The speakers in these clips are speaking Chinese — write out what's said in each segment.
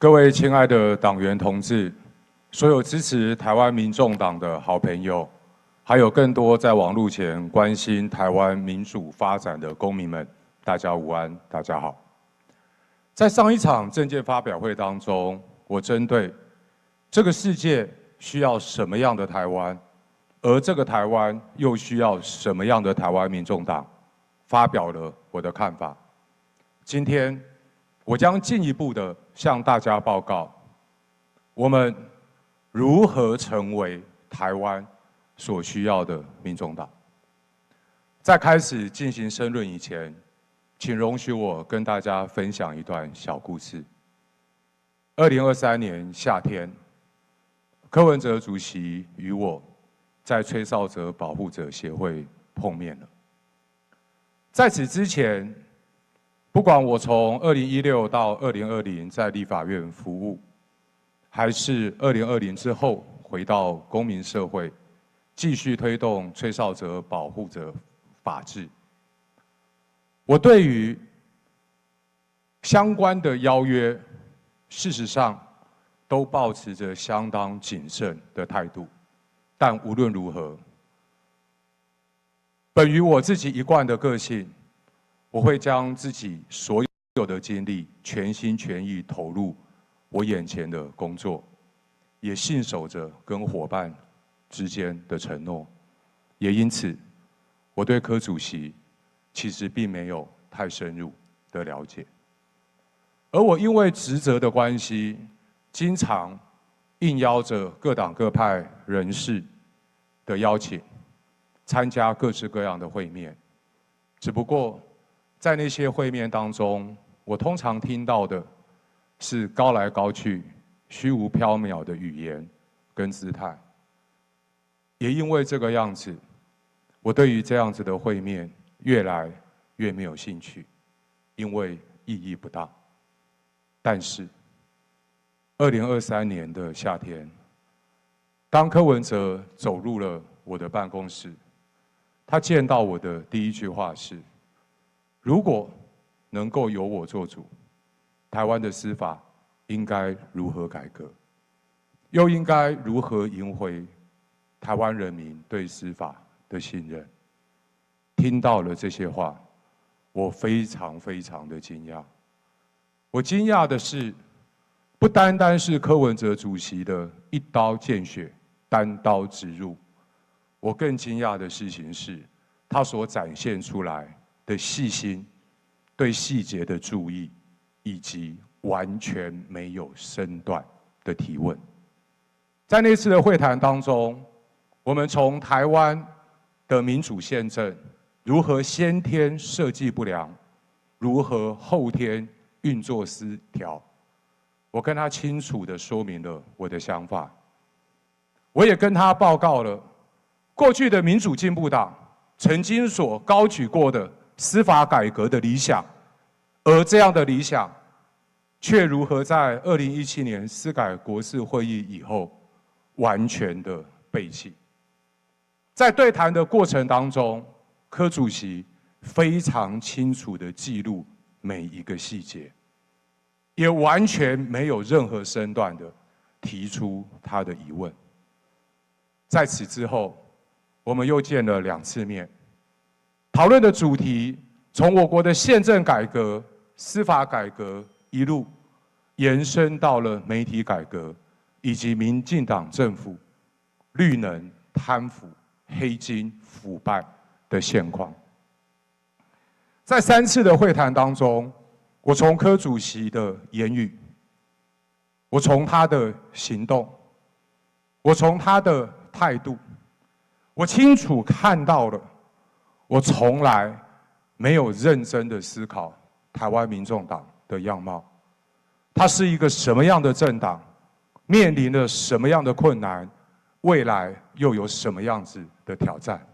各位亲爱的党员同志，所有支持台湾民众党的好朋友，还有更多在网路前关心台湾民主发展的公民们，大家午安，大家好。在上一场政见发表会当中，我针对这个世界需要什么样的台湾，而这个台湾又需要什么样的台湾民众党，发表了我的看法。今天，我将进一步的向大家报告，我们如何成为台湾所需要的民众党。在开始进行申论以前，请容许我跟大家分享一段小故事。2023年夏天，柯文哲主席与我在吹哨者保护者协会碰面了。在此之前，不管我从2016到2020在立法院服务，还是2020之后回到公民社会，继续推动吹哨者保护者法治，我对于相关的邀约，事实上都抱持着相当谨慎的态度。但无论如何，本于我自己一贯的个性，我会将自己所有的精力全心全意投入我眼前的工作，也信守着跟伙伴之间的承诺。也因此，我对柯主席其实并没有太深入的了解。而我因为职责的关系，经常应邀着各党各派人士的邀请，参加各式各样的会面。只不过，在那些会面当中，我通常听到的是高来高去、虚无缥缈的语言跟姿态。也因为这个样子，我对于这样子的会面越来越没有兴趣，因为意义不大。但是，2023年的夏天，当柯文哲走入了我的办公室，他见到我的第一句话是：如果能够由我做主，台湾的司法应该如何改革，又应该如何赢回台湾人民对司法的信任？听到了这些话，我非常非常的惊讶。我惊讶的是，不单单是柯文哲主席的一刀见血、单刀直入，我更惊讶的事情是，他所展现出来的细心、对细节的注意，以及完全没有身段的提问。在那次的会谈当中，我们从台湾的民主宪政如何先天设计不良，如何后天运作失调，我跟他清楚地说明了我的想法。我也跟他报告了过去的民主进步党曾经所高举过的司法改革的理想，而这样的理想却如何在2017年司改国是会议以后完全的背弃。在对谈的过程当中，柯主席非常清楚地记录每一个细节，也完全没有任何身段的提出他的疑问。在此之后，我们又见了2次面，讨论的主题从我国的宪政改革、司法改革一路延伸到了媒体改革，以及民进党政府绿能、贪腐、黑金、腐败的现况。在3次的会谈当中，我从柯主席的言语，我从他的行动，我从他的态度，我清楚看到了，我从来没有认真的思考台湾民众党的样貌。它是一个什么样的政党，面临了什么样的困难，未来又有什么样子的挑战。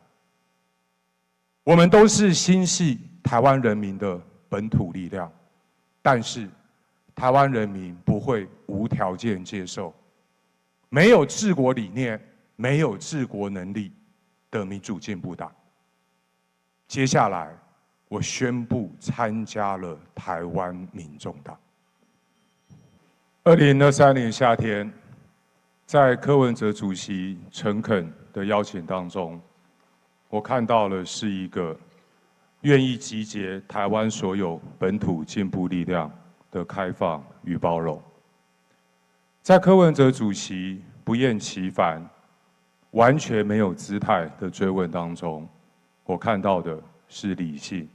我们都是心系台湾人民的本土力量，但是台湾人民不会无条件接受没有治国理念、没有治国能力的民主进步党。接下来，我宣布参加了台湾民众党。2023年夏天，在柯文哲主席诚恳的邀请当中，我看到了是一个愿意集结台湾所有本土进步力量的开放与包容。在柯文哲主席不厌其烦、完全没有姿态的追问当中，我看到的是理性、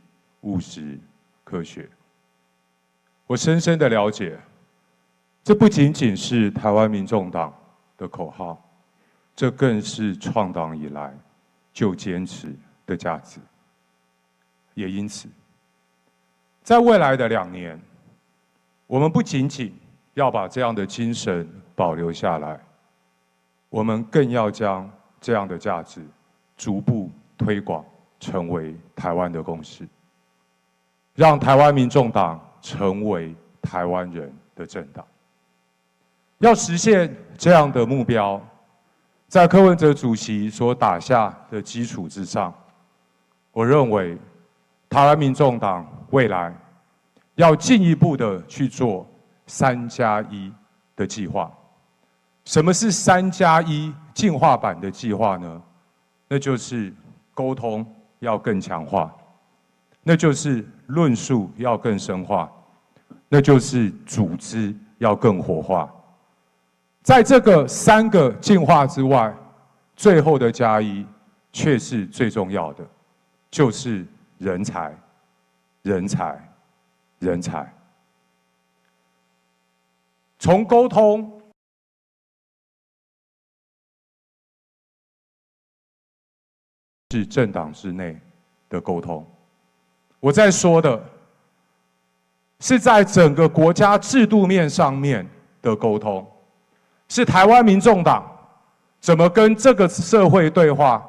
务实、科学。我深深的了解，这不仅仅是台湾民众党的口号，这更是创党以来就坚持的价值。也因此，在未来的2年，我们不仅仅要把这样的精神保留下来，我们更要将这样的价值逐步推广，成为台湾的共识，让台湾民众党成为台湾人的政党。要实现这样的目标，在柯文哲主席所打下的基础之上，我认为台湾民众党未来要进一步的去做3+1的计划。什么是3+1进化版的计划呢？那就是沟通要更强化，那就是论述要更深化，那就是组织要更活化。在这个3个进化之外，最后的+1却是最重要的，就是人才，人才，人才。从沟通是政党之内的沟通，我在说的是在整个国家制度面上面的沟通，是台湾民众党怎么跟这个社会对话，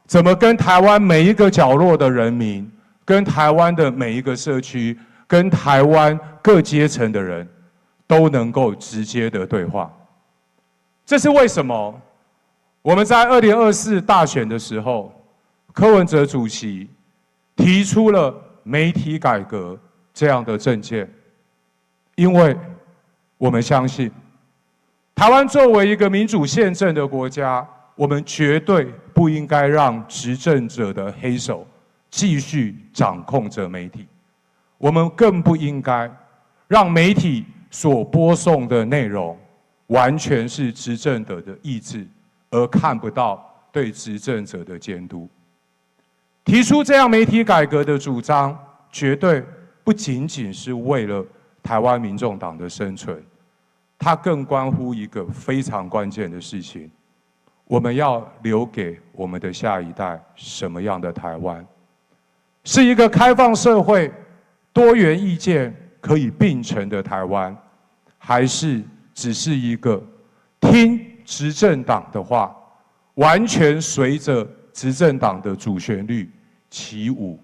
怎么跟台湾每一个角落的人民，跟台湾的每一个社区，跟台湾各阶层的人都能够直接的对话。这是为什么我们在2024大选的时候，柯文哲主席提出了媒体改革这样的政见，因为我们相信，台湾作为一个民主宪政的国家，我们绝对不应该让执政者的黑手继续掌控着媒体，我们更不应该让媒体所播送的内容完全是执政者的意志，而看不到对执政者的监督。提出这样媒体改革的主张，绝对不仅仅是为了台湾民众党的生存，它更关乎一个非常关键的事情：我们要留给我们的下一代什么样的台湾？是一个开放社会、多元意见可以并存的台湾，还是只是一个听执政党的话，完全随着执政党的主旋律起舞？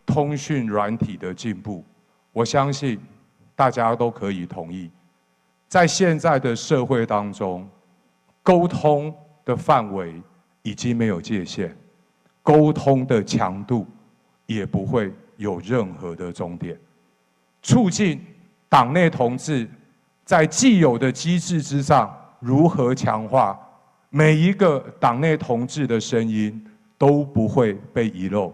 通讯软体的进步，我相信大家都可以同意，在现在的社会当中，沟通的范围已经没有界限，沟通的强度也不会有任何的终点。促进党内同志在既有的机制之上如何强化，每一个党内同志的声音都不会被遗漏，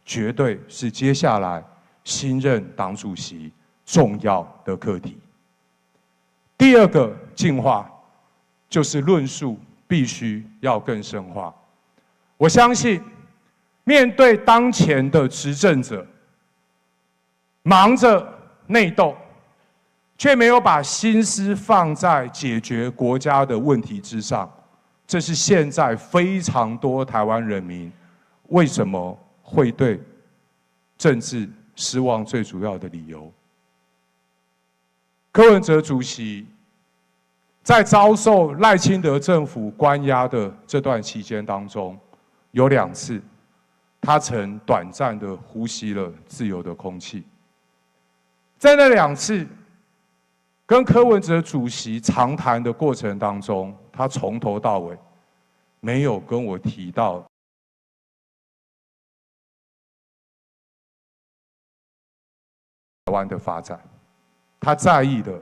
绝对是接下来新任党主席重要的课题。第二个进化就是论述必须要更深化。我相信，面对当前的执政者，忙着内斗，却没有把心思放在解决国家的问题之上，这是现在非常多台湾人民为什么会对政治失望最主要的理由。柯文哲主席在遭受赖清德政府关押的这段期间当中，有2次，他曾短暂的呼吸了自由的空气。在那2次跟柯文哲主席长谈的过程当中，他从头到尾没有跟我提到湾的发展，他在意的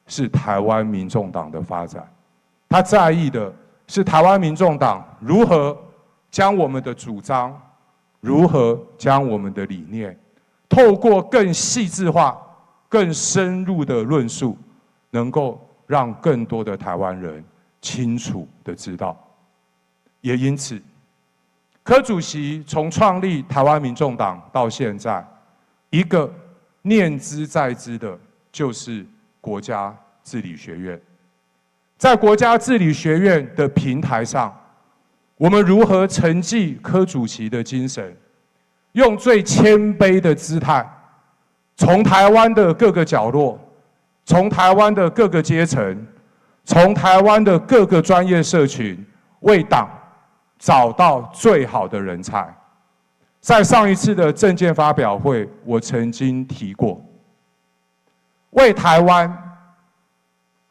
是台湾民众党的发展，他在意的是台湾民众党如何将我们的主张，如何将我们的理念，透过更细致化、更深入的论述，能够让更多的台湾人清楚的知道。也因此，柯主席从创立台湾民众党到现在，一个念之在之的，就是国家治理学院。在国家治理学院的平台上，我们如何承继柯主席的精神，用最谦卑的姿态，从台湾的各个角落，从台湾的各个阶层，从台湾的各个专业社群，为党找到最好的人才。在上一次的政见发表会，我曾经提过，为台湾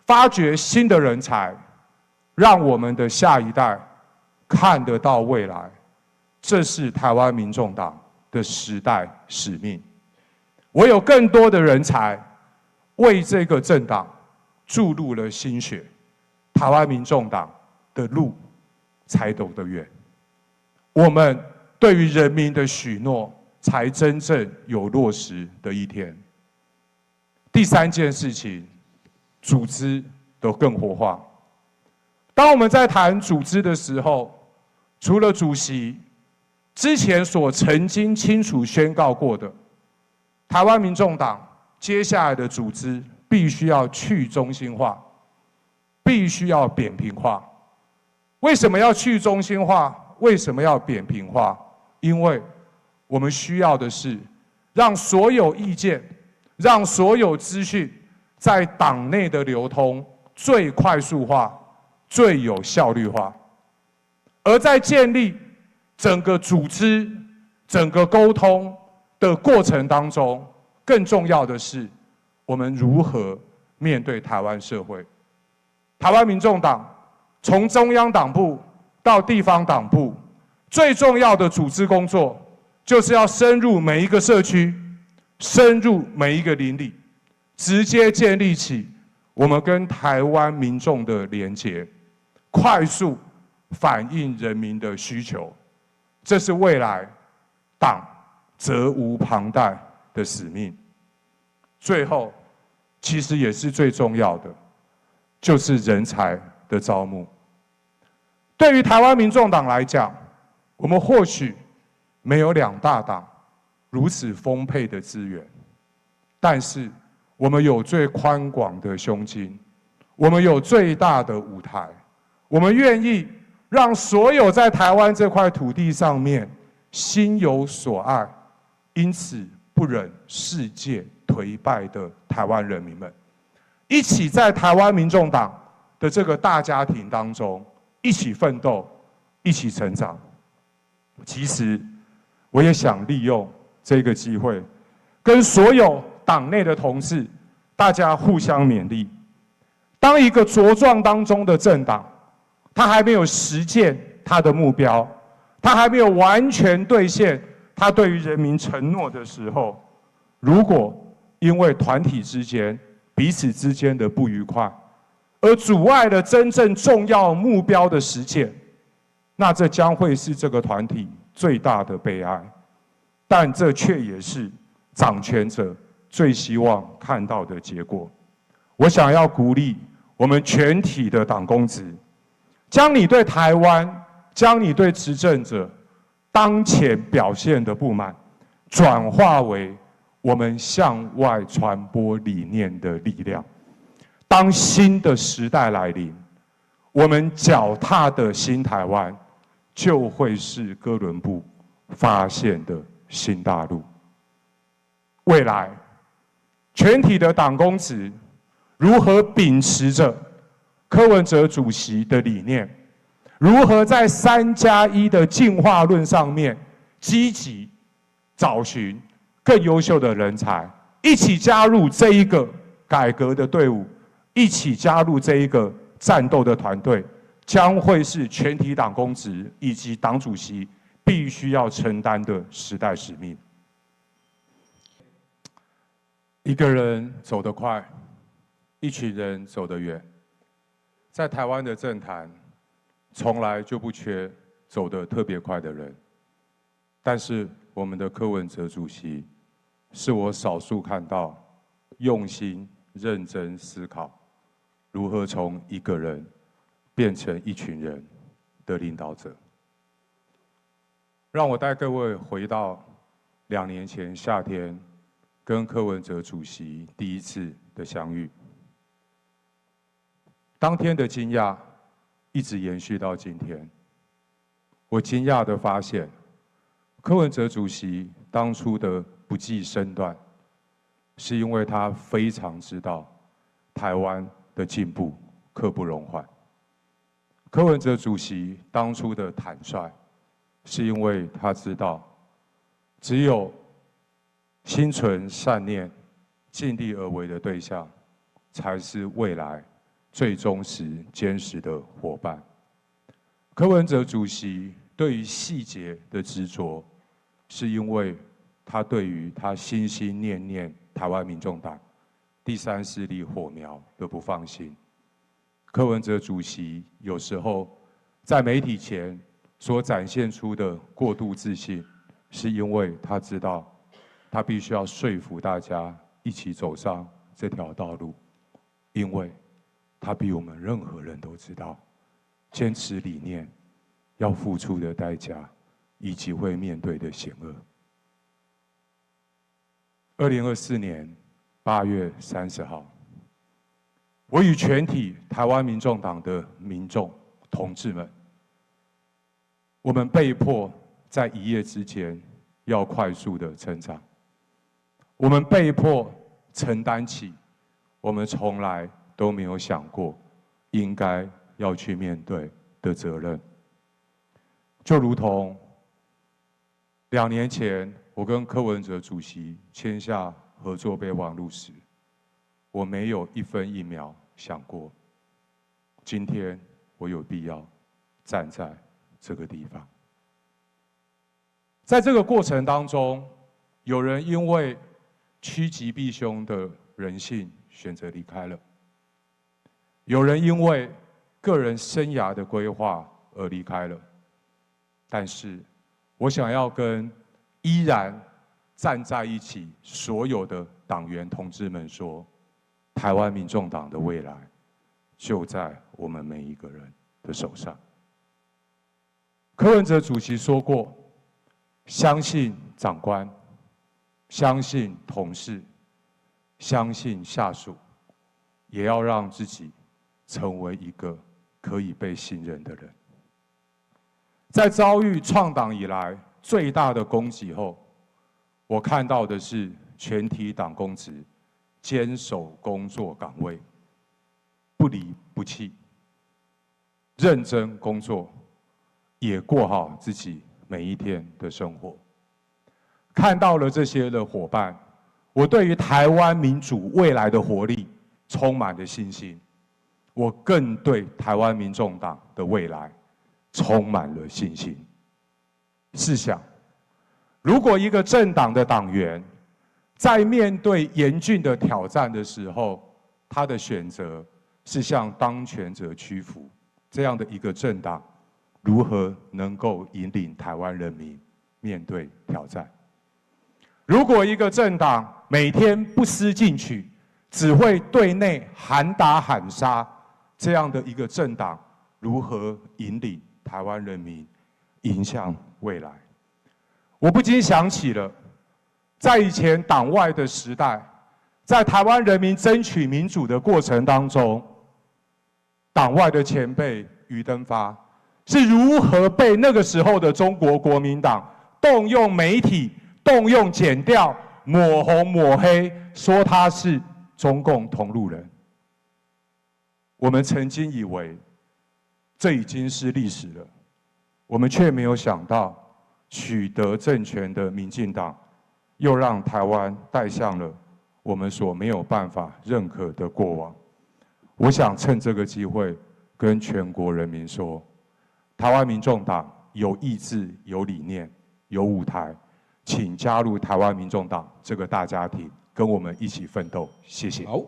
发掘新的人才，让我们的下一代看得到未来，这是台湾民众党的时代使命。唯有更多的人才为这个政党注入了心血，台湾民众党的路才走得远，我们对于人民的许诺才真正有落实的一天。第三件事情，组织都更活化。当我们在谈组织的时候，除了主席之前所曾经清楚宣告过的，台湾民众党接下来的组织必须要去中心化，必须要扁平化。为什么要去中心化？为什么要扁平化？因为我们需要的是让所有意见、让所有资讯在党内的流通最快速化、最有效率化。而在建立整个组织、整个沟通的过程当中，更重要的是我们如何面对台湾社会。台湾民众党从中央党部到地方党部，最重要的组织工作就是要深入每一个社区，深入每一个邻里，直接建立起我们跟台湾民众的连结，快速反映人民的需求。这是未来党责无旁贷的使命。最后，其实也是最重要的，就是人才的招募。对于台湾民众党来讲，我们或许没有两大党如此丰沛的资源，但是我们有最宽广的胸襟，我们有最大的舞台，我们愿意让所有在台湾这块土地上面心有所爱，因此不忍世界颓败的台湾人民们，一起在台湾民众党的这个大家庭当中，一起奋斗，一起成长。其实，我也想利用这个机会，跟所有党内的同事，大家互相勉励。当一个茁壮当中的政党，他还没有实践他的目标，他还没有完全兑现他对于人民承诺的时候，如果因为团体之间彼此之间的不愉快，而阻碍了真正重要目标的实践，那这将会是这个团体最大的悲哀。但这却也是掌权者最希望看到的结果。我想要鼓励我们全体的党公职，将你对台湾，将你对执政者当前表现的不满，转化为我们向外传播理念的力量。当新的时代来临，我们脚踏的新台湾，就会是哥伦布发现的新大陆。未来，全体的党公职如何秉持着柯文哲主席的理念，如何在3+1的进化论上面积极找寻更优秀的人才，一起加入这一个改革的队伍，一起加入这一个战斗的团队，将会是全体党公职以及党主席必须要承担的时代使命。一个人走得快，一群人走得远。在台湾的政坛，从来就不缺走得特别快的人。但是我们的柯文哲主席，是我少数看到用心认真思考，如何从一个人变成一群人的领导者。让我带各位回到2年前夏天，跟柯文哲主席第一次的相遇。当天的惊讶一直延续到今天。我惊讶地发现，柯文哲主席当初的不计身段，是因为他非常知道台湾的进步刻不容缓。柯文哲主席当初的坦率，是因为他知道，只有心存善念、尽力而为的对象，才是未来最忠实、坚实的伙伴。柯文哲主席对于细节的执着，是因为他对于他心心念念台湾民众党第三势力火苗的不放心。柯文哲主席有时候在媒体前所展现出的过度自信，是因为他知道他必须要说服大家一起走上这条道路，因为他比我们任何人都知道，坚持理念要付出的代价，以及会面对的险恶。2024年8月30号，我与全体台湾民众党的民众同志们，我们被迫在一夜之间要快速的成长，我们被迫承担起我们从来都没有想过应该要去面对的责任。就如同2年前我跟柯文哲主席签下合作备忘录时，我没有1分1秒想过，今天我有必要站在这个地方。在这个过程当中，有人因为趋吉避凶的人性选择离开了，有人因为个人生涯的规划而离开了。但是我想要跟依然站在一起所有的党员同志们说，台湾民众党的未来就在我们每一个人的手上。柯文哲主席说过，相信长官，相信同事，相信下属，也要让自己成为一个可以被信任的人。在遭遇创党以来最大的攻击后，我看到的是全体党公职坚守工作岗位，不离不弃，认真工作，也过好自己每一天的生活。看到了这些的伙伴，我对于台湾民主未来的活力充满了信心，我更对台湾民众党的未来充满了信心。试想，如果一个政党的党员在面对严峻的挑战的时候，他的选择是向当权者屈服，这样的一个政党，如何能够引领台湾人民面对挑战？如果一个政党每天不思进取，只会对内喊打喊杀，这样的一个政党，如何引领台湾人民迎向未来？我不禁想起了，在以前党外的时代，在台湾人民争取民主的过程当中，党外的前辈余登发是如何被那个时候的中国国民党动用媒体、动用检调、抹红抹黑，说他是中共同路人。我们曾经以为这已经是历史了，我们却没有想到，取得政权的民进党又让台湾带向了我们所没有办法认可的过往。我想趁这个机会跟全国人民说，台湾民众党有意志、有理念、有舞台，请加入台湾民众党这个大家庭，跟我们一起奋斗。谢谢。好。